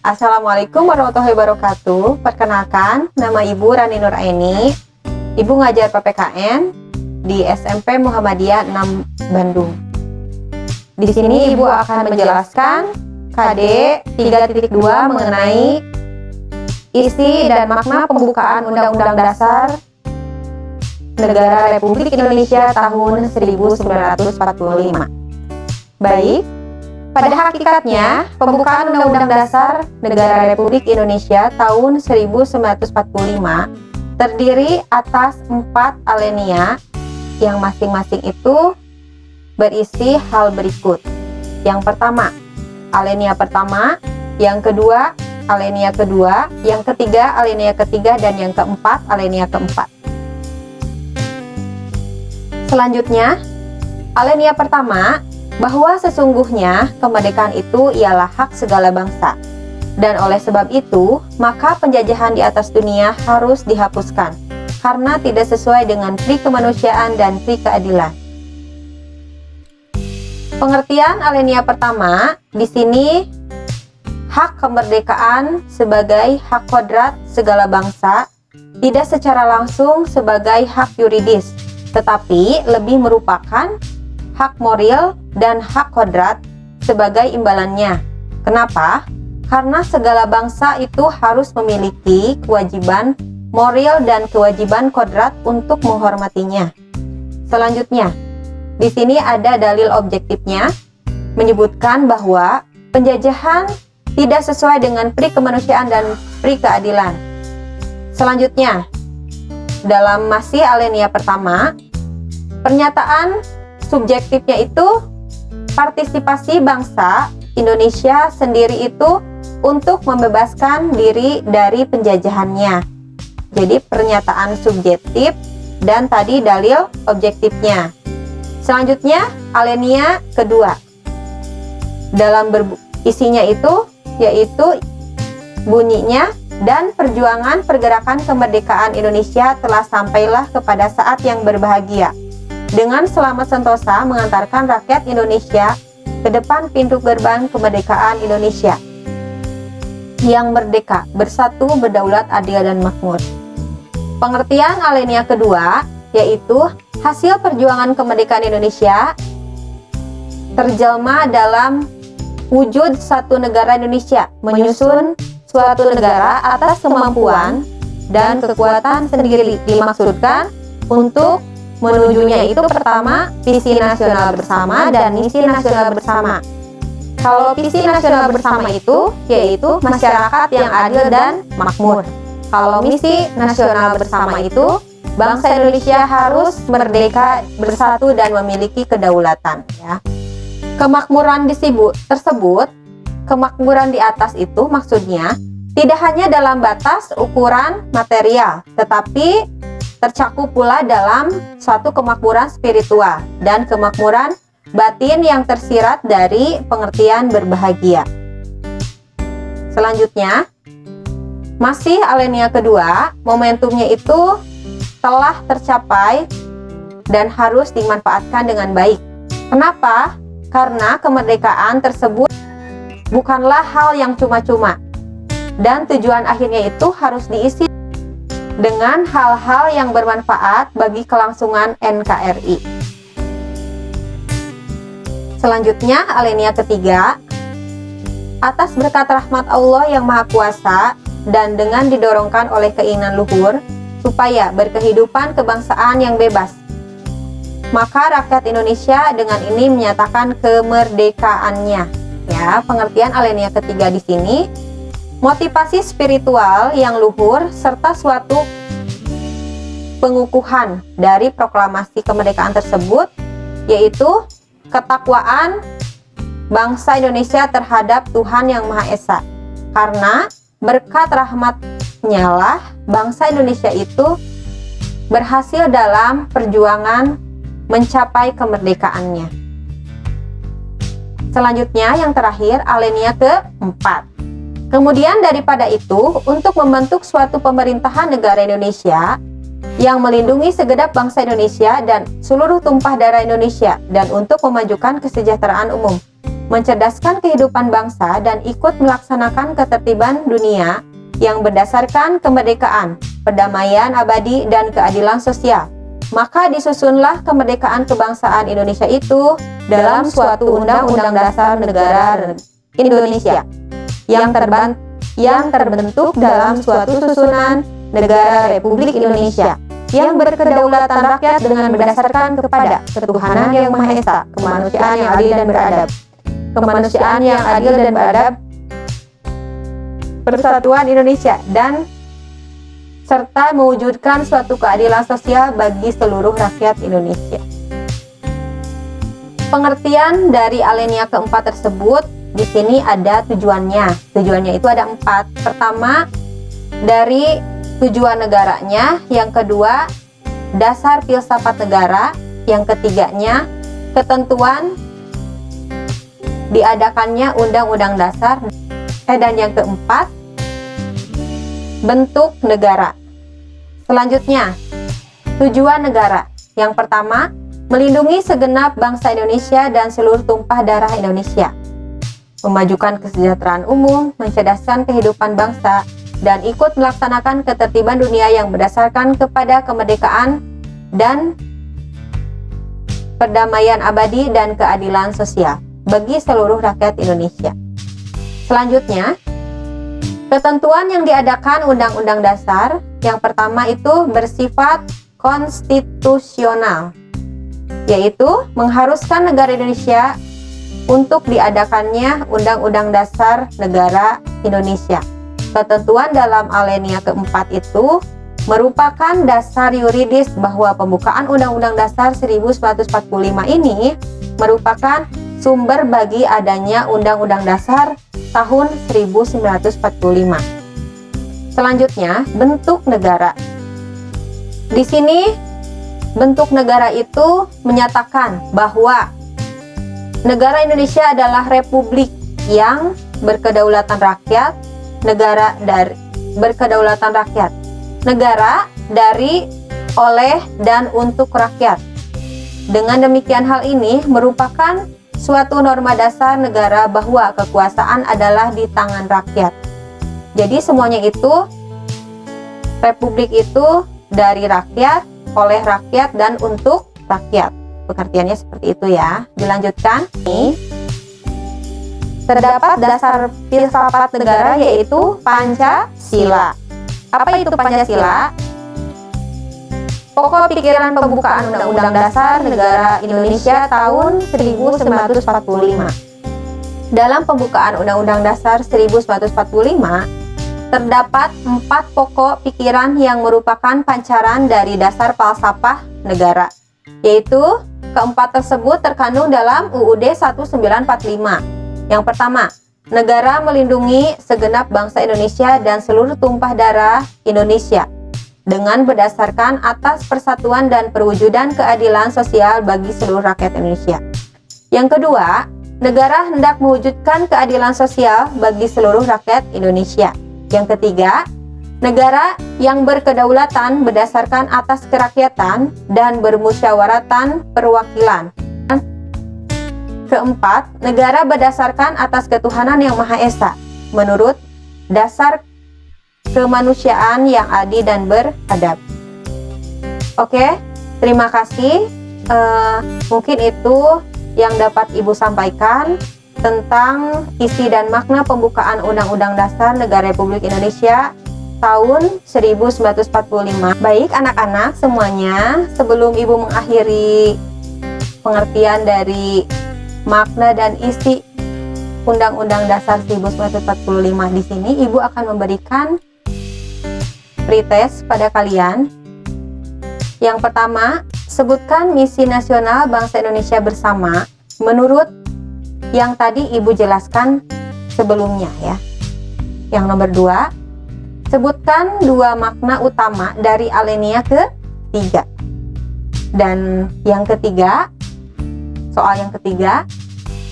Assalamualaikum warahmatullahi wabarakatuh. Perkenalkan, nama Ibu Rani Nuraini. Ibu ngajar PPKN di SMP Muhammadiyah 6 Bandung. Di sini Ibu akan menjelaskan KD 3.2 mengenai isi dan makna pembukaan Undang-Undang Dasar Negara Republik Indonesia tahun 1945. Baik. Pada hakikatnya, pembukaan Undang-Undang Dasar Negara Republik Indonesia tahun 1945 terdiri atas 4 alinea yang masing-masing itu berisi hal berikut. Yang pertama, alinea pertama, yang kedua, alinea kedua, yang ketiga, alinea ketiga, dan yang keempat, alinea keempat. Selanjutnya, alinea pertama, bahwa sesungguhnya kemerdekaan itu ialah hak segala bangsa, dan oleh sebab itu maka penjajahan di atas dunia harus dihapuskan karena tidak sesuai dengan pri kemanusiaan dan pri keadilan. Pengertian alinea pertama di sini, hak kemerdekaan sebagai hak kodrat segala bangsa tidak secara langsung sebagai hak yuridis, tetapi lebih merupakan hak moral dan hak kodrat sebagai imbalannya. Kenapa? Karena segala bangsa itu harus memiliki kewajiban moral dan kewajiban kodrat untuk menghormatinya. Selanjutnya, di sini ada dalil objektifnya menyebutkan bahwa penjajahan tidak sesuai dengan pri kemanusiaan dan pri keadilan. Selanjutnya, dalam masih alinea pertama, pernyataan subjektifnya itu partisipasi bangsa Indonesia sendiri itu untuk membebaskan diri dari penjajahannya. Jadi pernyataan subjektif dan tadi dalil objektifnya. Selanjutnya alinea kedua. Dalam isinya itu yaitu bunyinya, dan perjuangan pergerakan kemerdekaan Indonesia telah sampailah kepada saat yang berbahagia, dengan selamat sentosa mengantarkan rakyat Indonesia ke depan pintu gerbang kemerdekaan Indonesia yang merdeka, bersatu, berdaulat, adil, dan makmur. Pengertian alinea kedua yaitu hasil perjuangan kemerdekaan Indonesia terjelma dalam wujud satu negara Indonesia, menyusun suatu negara atas kemampuan dan kekuatan sendiri, dimaksudkan untuk menujunya itu pertama visi nasional bersama dan misi nasional bersama. Kalau visi nasional bersama itu yaitu masyarakat yang adil dan makmur. Kalau misi nasional bersama itu bangsa Indonesia harus merdeka, bersatu, dan memiliki kedaulatan. Ya. Kemakmuran tersebut, kemakmuran di atas itu maksudnya tidak hanya dalam batas ukuran material, tetapi tercakup pula dalam suatu kemakmuran spiritual dan kemakmuran batin yang tersirat dari pengertian berbahagia. Selanjutnya, masih alinea kedua, momentumnya itu telah tercapai dan harus dimanfaatkan dengan baik. Kenapa? Karena kemerdekaan tersebut bukanlah hal yang cuma-cuma, dan tujuan akhirnya itu harus diisi dengan hal-hal yang bermanfaat bagi kelangsungan NKRI. Selanjutnya, alinea ketiga, atas berkat rahmat Allah yang Maha Kuasa dan dengan didorongkan oleh keinginan luhur supaya berkehidupan kebangsaan yang bebas, maka rakyat Indonesia dengan ini menyatakan kemerdekaannya. Ya, pengertian alinea ketiga di sini, motivasi spiritual yang luhur serta suatu pengukuhan dari proklamasi kemerdekaan tersebut, yaitu ketakwaan bangsa Indonesia terhadap Tuhan Yang Maha Esa. Karena berkat rahmat-Nya lah bangsa Indonesia itu berhasil dalam perjuangan mencapai kemerdekaannya. Selanjutnya yang terakhir, alinea keempat. Kemudian daripada itu, untuk membentuk suatu pemerintahan negara Indonesia yang melindungi segenap bangsa Indonesia dan seluruh tumpah darah Indonesia, dan untuk memajukan kesejahteraan umum, mencerdaskan kehidupan bangsa dan ikut melaksanakan ketertiban dunia yang berdasarkan kemerdekaan, perdamaian abadi, dan keadilan sosial. Maka disusunlah kemerdekaan kebangsaan Indonesia itu dalam suatu Undang-Undang Dasar Negara Indonesia yang terbentuk dalam suatu susunan negara Republik Indonesia yang berkedaulatan rakyat dengan berdasarkan kepada ketuhanan yang Maha Esa, kemanusiaan yang adil dan beradab, persatuan Indonesia, dan serta mewujudkan suatu keadilan sosial bagi seluruh rakyat Indonesia. Pengertian dari alinea keempat tersebut di sini ada tujuannya. Tujuannya itu ada 4. Pertama, dari tujuan negaranya. Yang kedua, dasar filsafat negara. Yang ketiganya, ketentuan diadakannya undang-undang dasar. Dan yang keempat, bentuk negara. Selanjutnya, tujuan negara. Yang pertama, melindungi segenap bangsa Indonesia dan seluruh tumpah darah Indonesia, memajukan kesejahteraan umum, mencerdaskan kehidupan bangsa, dan ikut melaksanakan ketertiban dunia yang berdasarkan kepada kemerdekaan dan perdamaian abadi dan keadilan sosial bagi seluruh rakyat Indonesia. Selanjutnya, ketentuan yang diadakan Undang-Undang Dasar. Yang pertama itu bersifat konstitusional, yaitu mengharuskan negara Indonesia untuk diadakannya Undang-Undang Dasar Negara Indonesia. Ketentuan dalam alinea keempat itu merupakan dasar yuridis bahwa pembukaan Undang-Undang Dasar 1945 ini merupakan sumber bagi adanya Undang-Undang Dasar tahun 1945. Selanjutnya, bentuk negara. Di sini, bentuk negara itu menyatakan bahwa negara Indonesia adalah republik yang berkedaulatan rakyat, berkedaulatan rakyat. Negara dari, oleh, dan untuk rakyat. Dengan demikian hal ini merupakan suatu norma dasar negara bahwa kekuasaan adalah di tangan rakyat. Jadi semuanya itu, republik itu dari rakyat, oleh rakyat, dan untuk rakyat. Pengertiannya seperti itu ya. Dilanjutkan. Terdapat dasar filsafat negara yaitu Pancasila. Apa itu Pancasila? Pokok pikiran pembukaan Undang-Undang Dasar Negara Indonesia tahun 1945. Dalam pembukaan Undang-Undang Dasar 1945, terdapat 4 pokok pikiran yang merupakan pancaran dari dasar falsafah negara, yaitu keempat tersebut terkandung dalam UUD 1945. Yang pertama, negara melindungi segenap bangsa Indonesia dan seluruh tumpah darah Indonesia dengan berdasarkan atas persatuan dan perwujudan keadilan sosial bagi seluruh rakyat Indonesia. Yang kedua, negara hendak mewujudkan keadilan sosial bagi seluruh rakyat Indonesia. Yang ketiga, negara yang berkedaulatan berdasarkan atas kerakyatan dan bermusyawaratan perwakilan. Keempat, negara berdasarkan atas ketuhanan yang Maha Esa menurut dasar kemanusiaan yang adil dan beradab. Oke, terima kasih. Mungkin itu yang dapat Ibu sampaikan tentang isi dan makna pembukaan Undang-Undang Dasar Negara Republik Indonesia tahun 1945. Baik anak-anak semuanya, sebelum Ibu mengakhiri pengertian dari makna dan isi Undang-Undang Dasar 1945 di sini, Ibu akan memberikan pretest pada kalian. Yang pertama, sebutkan misi nasional bangsa Indonesia bersama menurut yang tadi Ibu jelaskan sebelumnya ya. Yang nomor 2, sebutkan 2 makna utama dari alinea ke-3. Dan yang ketiga, soal yang ketiga,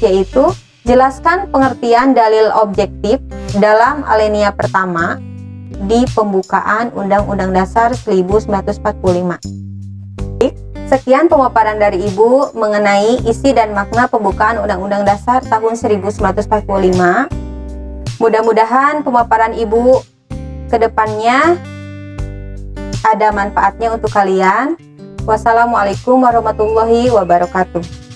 yaitu jelaskan pengertian dalil objektif dalam alinea pertama di pembukaan Undang-Undang Dasar 1945. Sekian pemaparan dari Ibu mengenai isi dan makna pembukaan Undang-Undang Dasar tahun 1945. Mudah-mudahan pemaparan Ibu ke depannya ada manfaatnya untuk kalian. Wassalamualaikum warahmatullahi wabarakatuh.